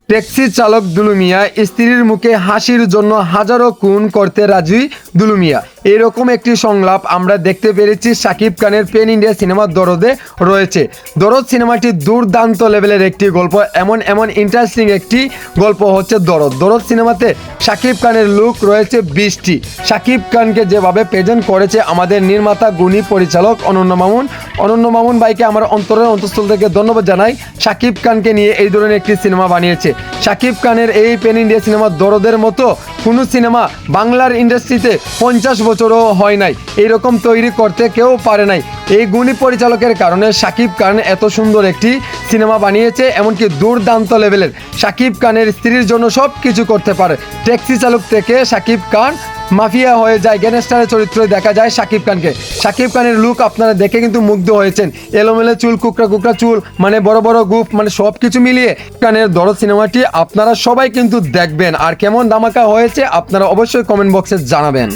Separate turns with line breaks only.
Taxi চালক দুলু মিয়া স্ত্রীর মুখে হাসির জন্য হাজারো খুন করতে রাজি দুলু মিয়া। এরকম একটি সংলাপ আমরা দেখতে পেরেছি শাকিব খানের পেন ইন্ডিয়া সিনেমার দরদে রয়েছে। দরদ সিনেমাটি দুর্দান্ত লেভেলের একটি গল্প, এমন ইন্টারেস্টিং একটি গল্প হচ্ছে দরদ। দরদ সিনেমাতে শাকিব খানের লুক রয়েছে 20টি। শাকিব খানকে যেভাবে প্রেজেন্ট করেছে আমাদের নির্মাতা গুণী পরিচালক অনন্য মামুন ভাইকে আমার অন্তরের অন্তঃস্থল থেকে ধন্যবাদ জানাই। শাকিব খানকে নিয়ে এই ধরনের একটি সিনেমা বানিয়েছে। শাকিব খানের এই পেন ইন্ডিয়া সিনেমা দরদের মতো কোনো সিনেমা বাংলার ইন্ডাস্ট্রিতে 50 বছরও হয় নাই, এইরকম তৈরি করতে কেউ পারে নাই। এই গুণী পরিচালকের কারণে শাকিব খান এত সুন্দর একটি সিনেমা বানিয়েছে, এমনকি দুর্দান্ত লেভেলের। শাকিব খানের স্ত্রীর জন্য সব কিছু করতে পারে। ট্যাক্সি চালক থেকে শাকিব খান মাফিয়া হয়ে যায়, গ্যাংস্টারের চরিত্রে দেখা যায় শাকিব খানকে। শাকিব খানের লুক আপনারা দেখে কিন্তু মুগ্ধ হয়েছেন। এলোমেলো চুল, কুকড়া চুল, মানে বড় বড় গুপ, মানে সব কিছু মিলিয়ে খানের দরদ সিনেমাটি আপনারা সবাই কিন্তু দেখবেন। আর কেমন ধামাকা হয়েছে আপনারা অবশ্যই কমেন্ট বক্সে জানাবেন।